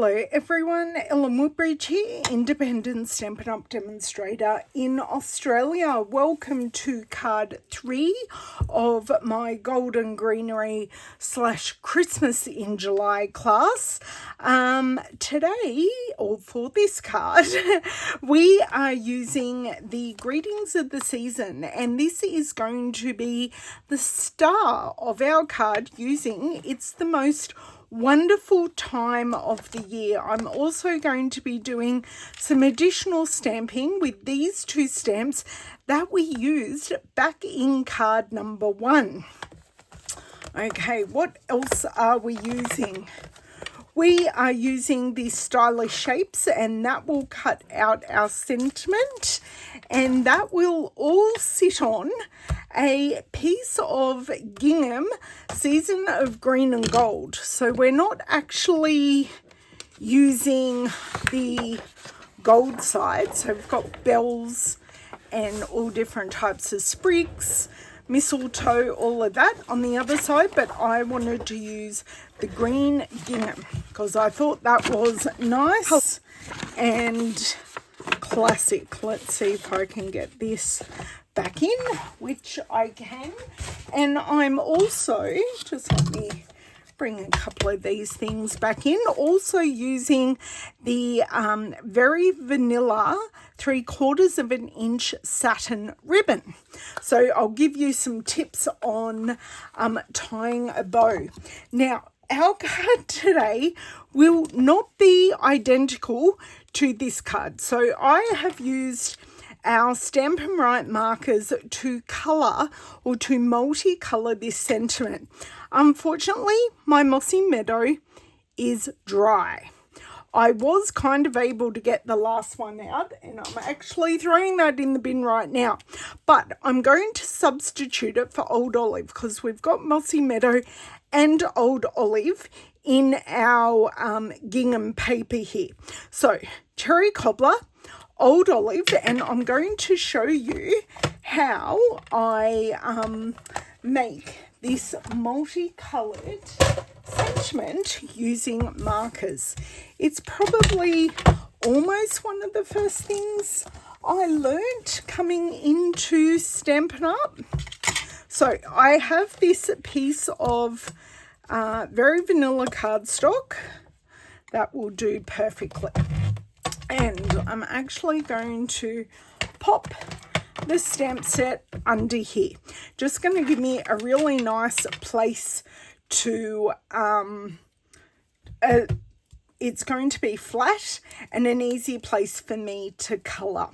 Hello everyone, Ellen Woodbridge here, independent Stampin' Up! Demonstrator in Australia. Welcome to card 3 of my Golden Greenery / Christmas in July class. Today, or for this card, we are using the greetings of the season, and this is going to be the star of our card using It's the Most Wonderful Time of the Year. I'm also going to be doing some additional stamping with these two stamps that we used back in card number 1. Okay, what else are we using? We are using these stylish shapes, and that will cut out our sentiment, and that will all sit on a piece of gingham Season of Green and Gold. So we're not actually using the gold side. So we've got bells and all different types of sprigs, mistletoe, all of that on the other side, but I wanted to use the green gingham because I thought that was nice and classic. Let's see if I can get this back in, which I can. And I'm also, just let me bring a couple of these things back in, also using the very vanilla 3/4 inch satin ribbon. So I'll give you some tips on tying a bow. Now, our card today will not be identical to this card. So I have used our Stampin' Right markers to colour or to multicolour this sentiment. Unfortunately, my Mossy Meadow is dry. I was kind of able to get the last one out, and I'm actually throwing that in the bin right now. But I'm going to substitute it for Old Olive because we've got Mossy Meadow and Old Olive in our gingham paper here. So, Cherry Cobbler, Old Olive, and I'm going to show you how I make this multicoloured sentiment using markers. It's probably almost one of the first things I learnt coming into Stampin' Up! So I have this piece of very vanilla cardstock that will do perfectly. And I'm actually going to pop the stamp set under here. Just going to give me a really nice place to, it's going to be flat and an easy place for me to colour.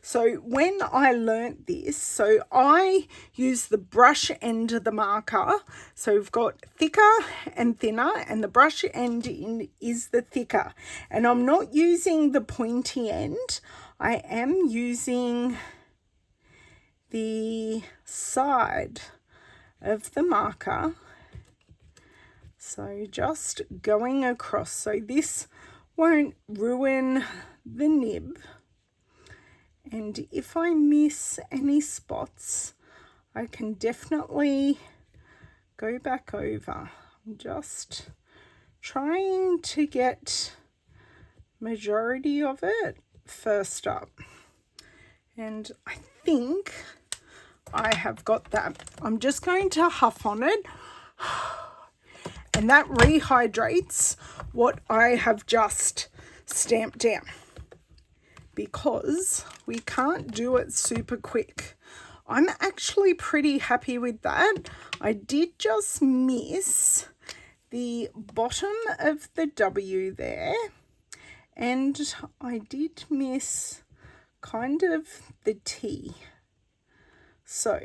So when I learnt this, so I use the brush end of the marker. So we've got thicker and thinner, and the brush end is the thicker. And I'm not using the pointy end. I am using the side of the marker. So just going across. So this won't ruin the nib. And if I miss any spots, I can definitely go back over. I'm just trying to get majority of it first up. And I think I have got that. I'm just going to huff on it. And that rehydrates what I have just stamped down, because we can't do it super quick. I'm actually pretty happy with that. I did just miss the bottom of the W there, and I did miss kind of the T. So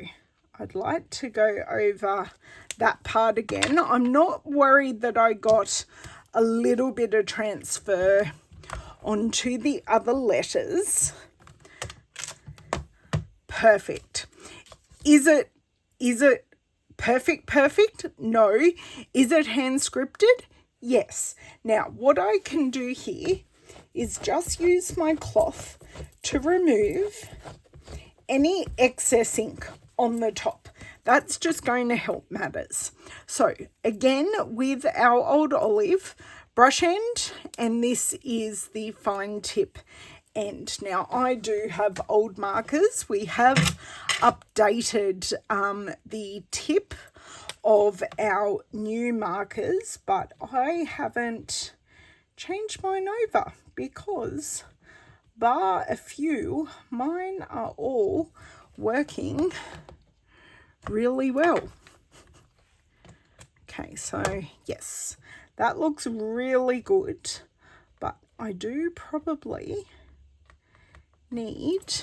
I'd like to go over that part again. I'm not worried that I got a little bit of transfer onto the other letters. Perfect. Is it perfect? No. Is it hand scripted? Yes. Now what I can do here is just use my cloth to remove any excess ink on the top. That's just going to help matters. So again, with our Old Olive, brush end, and this is the fine tip end. Now I do have old markers. We have updated the tip of our new markers, but I haven't changed mine over because bar a few, mine are all working really well. Okay, so yes, that looks really good, but I do probably need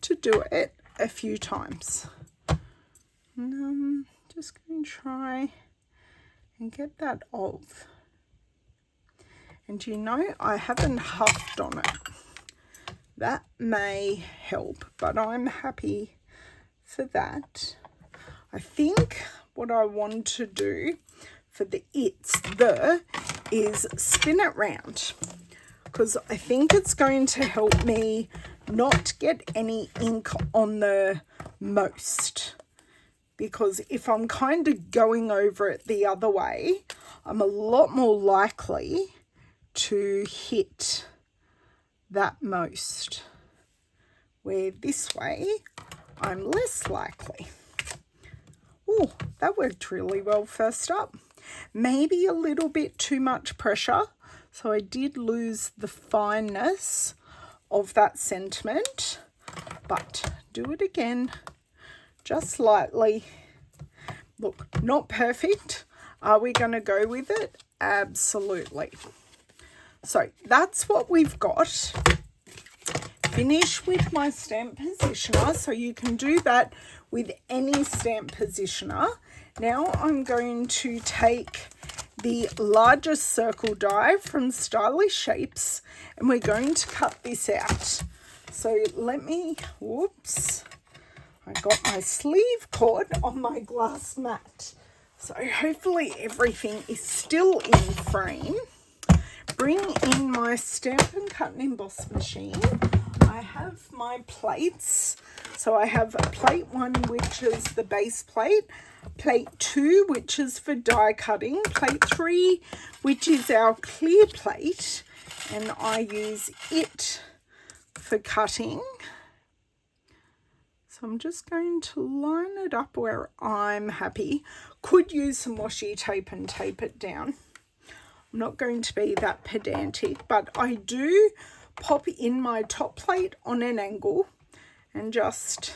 to do it a few times. And just going to try and get that off. And you know, I haven't huffed on it. That may help, but I'm happy for that. I think what I want to do for the is spin it round, because I think it's going to help me not get any ink on the most. Because if I'm kind of going over it the other way, I'm a lot more likely to hit that most, where this way I'm less likely. Oh, that worked really well first up. Maybe a little bit too much pressure, so I did lose the fineness of that sentiment, but do it again, just lightly. Look, not perfect. Are we going to go with it? Absolutely. So that's what we've got. Finish with my stamp positioner, so you can do that with any stamp positioner. Now I'm going to take the largest circle die from Stylish Shapes, and we're going to cut this out. So let me, whoops, I got my sleeve caught on my glass mat. So hopefully everything is still in frame. Bring in my Stampin' Cut and Emboss machine. I have my plates. So I have plate 1, which is the base plate. Plate 2, which is for die cutting. Plate 3, which is our clear plate. And I use it for cutting. So I'm just going to line it up where I'm happy. Could use some washi tape and tape it down. I'm not going to be that pedantic, but I do pop in my top plate on an angle and just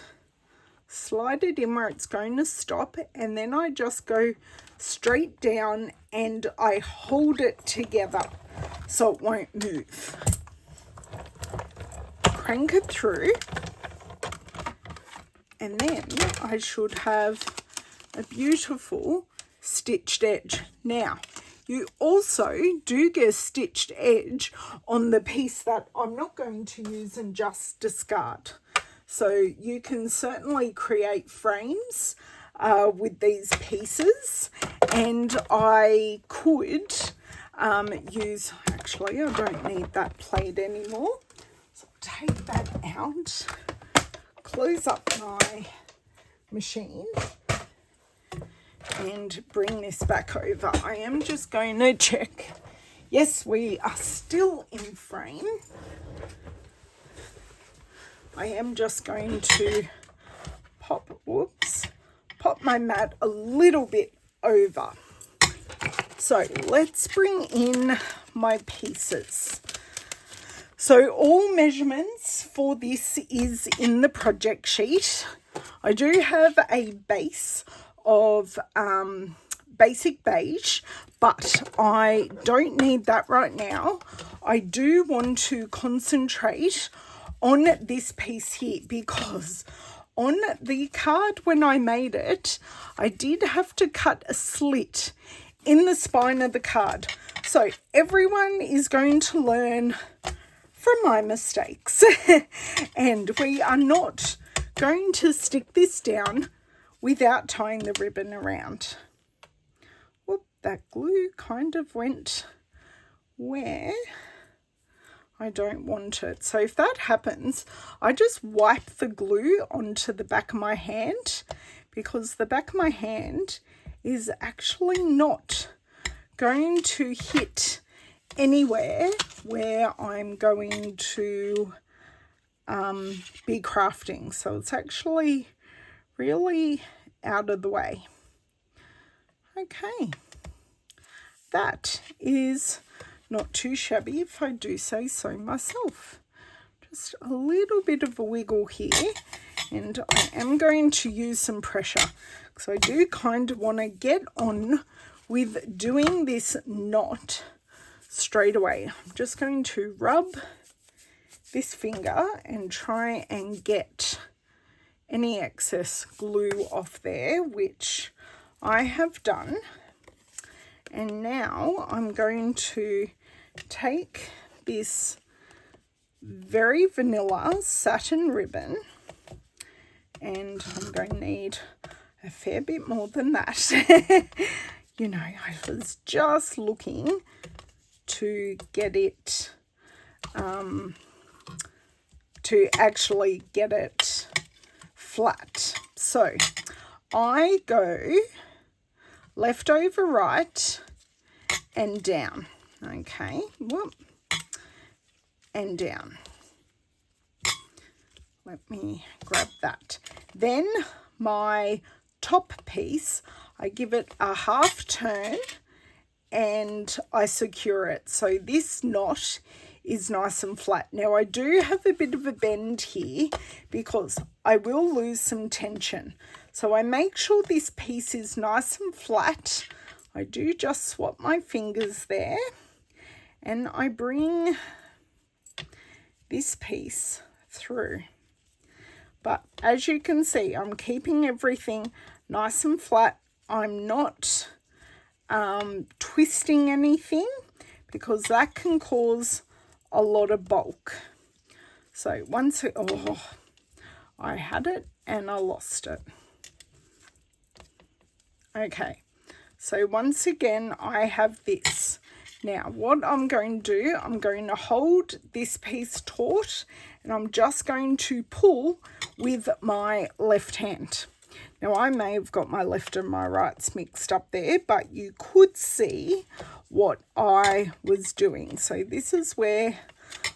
slide it in where it's going to stop, and then I just go straight down and I hold it together so it won't move. Crank it through, and then I should have a beautiful stitched edge. Now, you also do get a stitched edge on the piece that I'm not going to use and just discard. So you can certainly create frames with these pieces, and I could use, actually I don't need that plate anymore. So I'll take that out, close up my machine, and bring this back over. I am just going to check. Yes, we are still in frame. I am just going to pop my mat a little bit over. So let's bring in my pieces. So all measurements for this is in the project sheet. I do have a base of basic beige, but I don't need that right now. I do want to concentrate on this piece here, because on the card when I made it, I did have to cut a slit in the spine of the card. So everyone is going to learn from my mistakes. And we are not going to stick this down without tying the ribbon around. Whoop, that glue kind of went where I don't want it. So if that happens, I just wipe the glue onto the back of my hand, because the back of my hand is actually not going to hit anywhere where I'm going to be crafting. So it's actually really out of the way. Okay, that is not too shabby if I do say so myself. Just a little bit of a wiggle here, and I am going to use some pressure because I do kind of want to get on with doing this knot straight away. I'm just going to rub this finger and try and get any excess glue off there, which I have done. And now I'm going to take this very vanilla satin ribbon, and I'm going to need a fair bit more than that. You know, I was just looking to get it, to actually get it flat. So I go left over right and down. Okay, whoop, and down. Let me grab that. Then my top piece, I give it a half turn and I secure it. So this knot is nice and flat. Now I do have a bit of a bend here because I will lose some tension. So I make sure this piece is nice and flat. I do just swap my fingers there and I bring this piece through. But as you can see, I'm keeping everything nice and flat. I'm not twisting anything because that can cause a lot of bulk. So once it, oh, I had it and I lost it. Okay, so once again I have this. Now what I'm going to do, I'm going to hold this piece taut and I'm just going to pull with my left hand. Now I may have got my left and my rights mixed up there, but you could see what I was doing. So this is where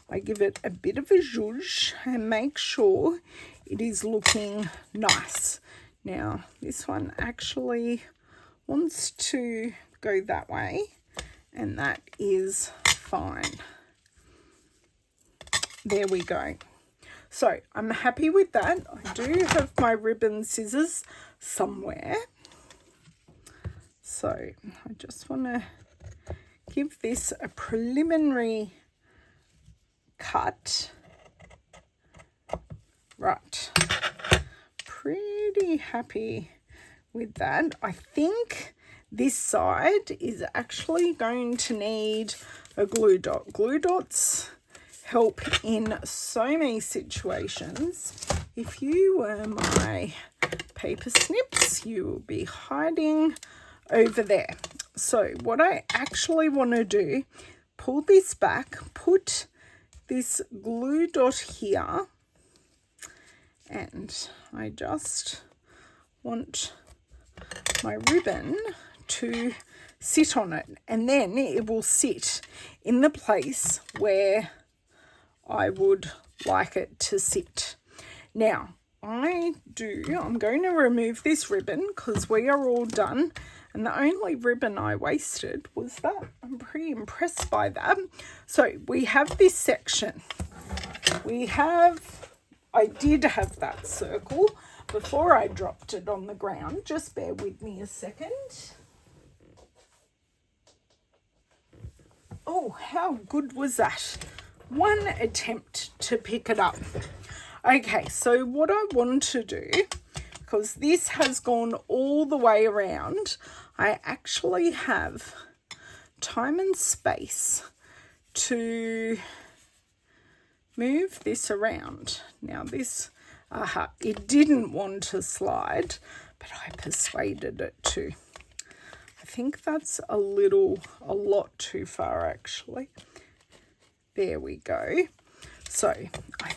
I give it a bit of a zhuzh and make sure it is looking nice. Now this one actually wants to go that way, and that is fine. There we go. So I'm happy with that. I do have my ribbon scissors somewhere. So I just want to give this a preliminary cut. Right. Pretty happy with that. I think this side is actually going to need a glue dot. Glue dots help in so many situations. If you were my paper snips, you will be hiding over there. So what I actually want to do, pull this back, put this glue dot here, and I just want my ribbon to sit on it, and then it will sit in the place where I would like it to sit. Now I'm going to remove this ribbon because we are all done, and the only ribbon I wasted was that. I'm pretty impressed by that. So we have this section. I did have that circle before I dropped it on the ground. Just bear with me a second. Oh, how good was that? One attempt to pick it up. Okay, so what I want to do, because this has gone all the way around, I actually have time and space to move this around. Now this, it didn't want to slide, but I persuaded it to. I think that's a lot too far actually. There we go. So I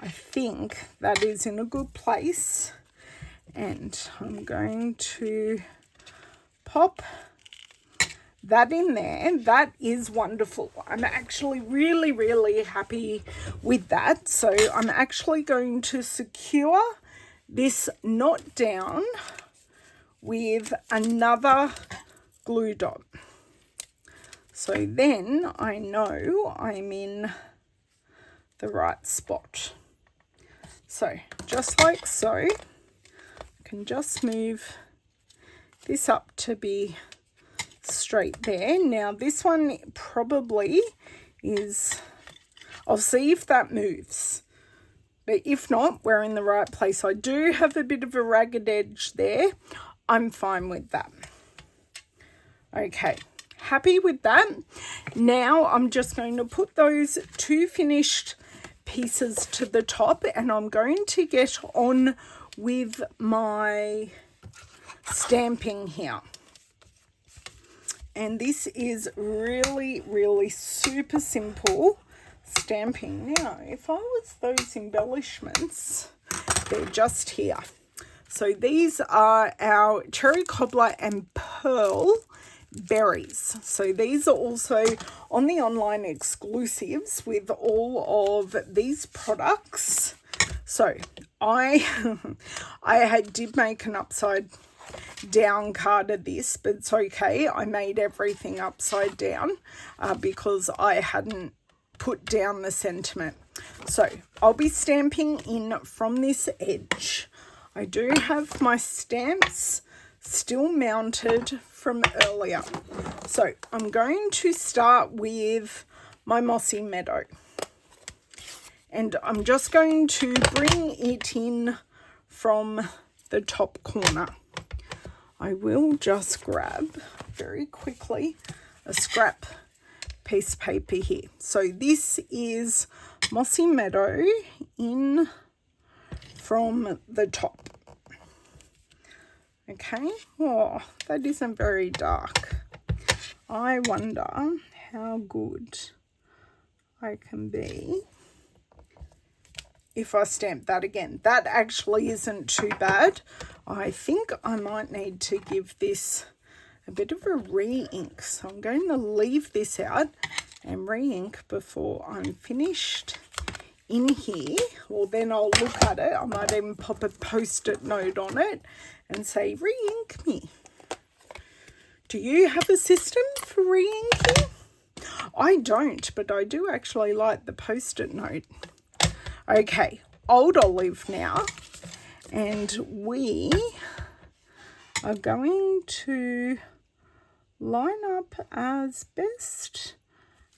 think that is in a good place, and I'm going to pop that in there. That is wonderful. I'm actually really, really happy with that. So I'm actually going to secure this knot down with another glue dot. So then I know I'm in the right spot. So just like so, I can just move this up to be straight there. Now this one probably is, I'll see if that moves, but if not, we're in the right place. I do have a bit of a ragged edge there. I'm fine with that. Okay, happy with that. Now I'm just going to put those two finished pieces to the top, and I'm going to get on with my stamping here. And this is really, really super simple stamping. Now, if I was those embellishments, they're just here. So these are our cherry cobbler and pearl berries. So these are also on the online exclusives with all of these products. So I did make an upside down card of this, but it's okay. I made everything upside down because I hadn't put down the sentiment. So I'll be stamping in from this edge. I do have my stamps still mounted from earlier. So I'm going to start with my Mossy Meadow. And I'm just going to bring it in from the top corner. I will just grab very quickly a scrap piece of paper here. So this is Mossy Meadow in from the top. Okay, oh, that isn't very dark. I wonder how good I can be if I stamp that again. That actually isn't too bad. I think I might need to give this a bit of a re-ink. So I'm going to leave this out and re-ink before I'm finished in here. Well, then I'll look at it. I might even pop a post-it note on it and say, re-ink me. Do you have a system for re-inking? I don't, but I do actually like the post-it note. Okay, Old Olive now, and we are going to line up as best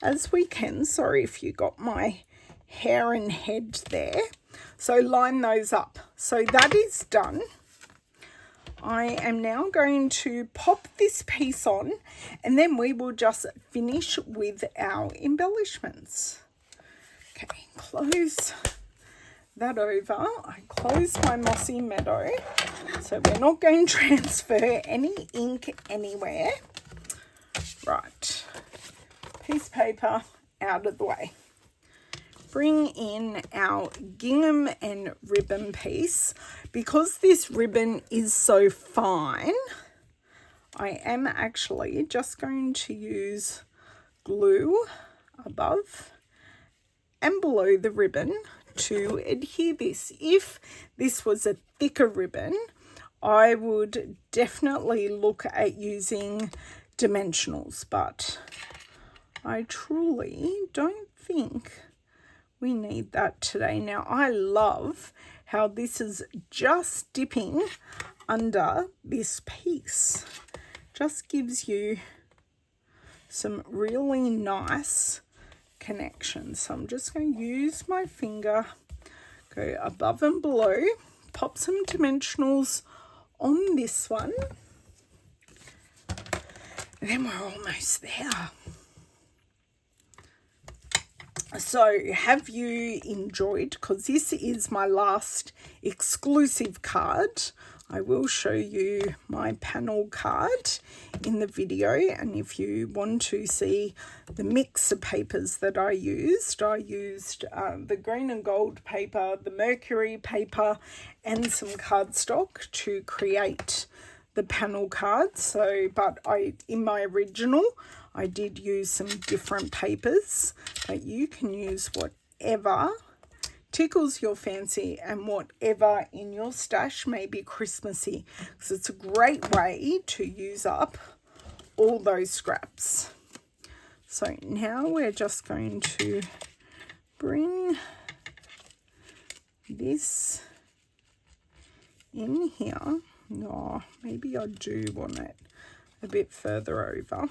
as we can. Sorry if you got my hair and head there. So line those up. So that is done. I am now going to pop this piece on, and then we will just finish with our embellishments. Okay, close that over. I close my Mossy Meadow, so we're not going to transfer any ink anywhere. Right, piece of paper out of the way. Bring in our gingham and ribbon piece. Because this ribbon is so fine, I am actually just going to use glue above and below the ribbon to adhere this. If this was a thicker ribbon, I would definitely look at using dimensionals, but I truly don't think we need that today. Now, I love how this is just dipping under this piece. Just gives you some really nice connections. So I'm just going to use my finger, go above and below, pop some dimensionals on this one, and then we're almost there. So have you enjoyed, because this is my last exclusive card. I will show you my panel card in the video, and if you want to see the mix of papers that I used the green and gold paper, the mercury paper, and some cardstock to create the panel cards. So, but in my original, I did use some different papers, but you can use whatever tickles your fancy and whatever in your stash may be Christmassy, because it's a great way to use up all those scraps. So now we're just going to bring this in here. Oh, maybe I do want it a bit further over.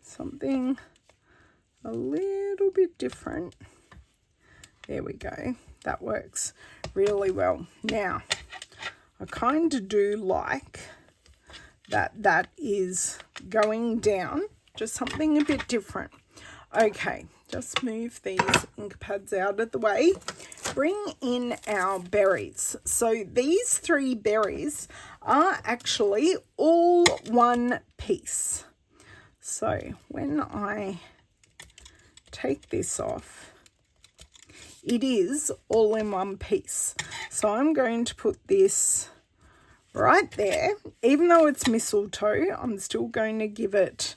Something a little bit different. There we go. That works really well. Now, I kind of do like that is going down, just something a bit different. Okay, just move these ink pads out of the way. Bring in our berries. So these 3 berries are actually all one piece. So when I take this off, it is all in one piece. So I'm going to put this right there. Even though it's mistletoe, I'm still going to give it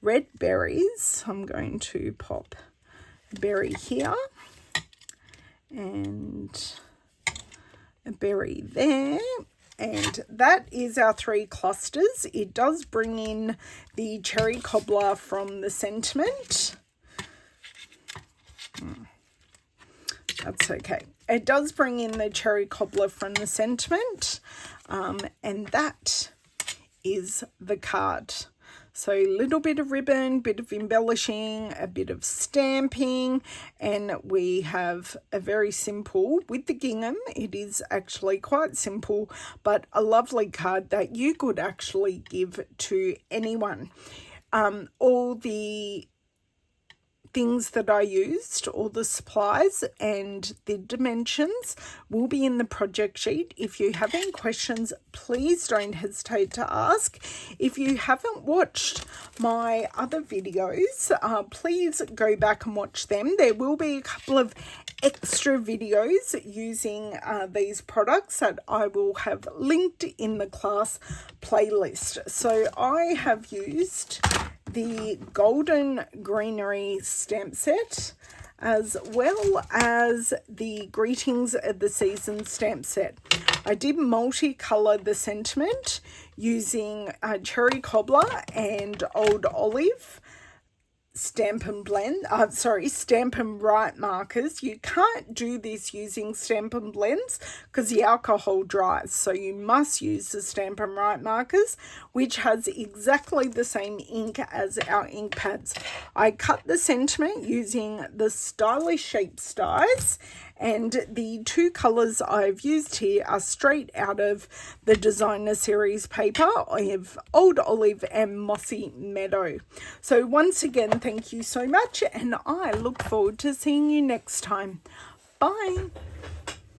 red berries. I'm going to pop a berry here and a berry there. And that is our 3 clusters. It does bring in the cherry cobbler from the sentiment. That's okay. It does bring in the cherry cobbler from the sentiment, and that is the card. So a little bit of ribbon, bit of embellishing, a bit of stamping, and we have a very simple, with the gingham, it is actually quite simple, but a lovely card that you could actually give to anyone. All the things that I used, all the supplies and the dimensions will be in the project sheet. If you have any questions, please don't hesitate to ask. If you haven't watched my other videos, please go back and watch them. There will be a couple of extra videos using these products that I will have linked in the class playlist. So I have used the Golden Greenery stamp set, as well as the Greetings of the Season stamp set. I did multicolour the sentiment using Cherry Cobbler and Old Olive Stampin' Write markers. You can't do this using Stampin' Blends because the alcohol dries, so you must use the Stampin' Write markers, which has exactly the same ink as our ink pads. I cut the sentiment using the Stylish Shapes dies, and the 2 colours I've used here are straight out of the Designer Series paper. I have Old Olive and Mossy Meadow. So once again, thank you so much, and I look forward to seeing you next time. Bye.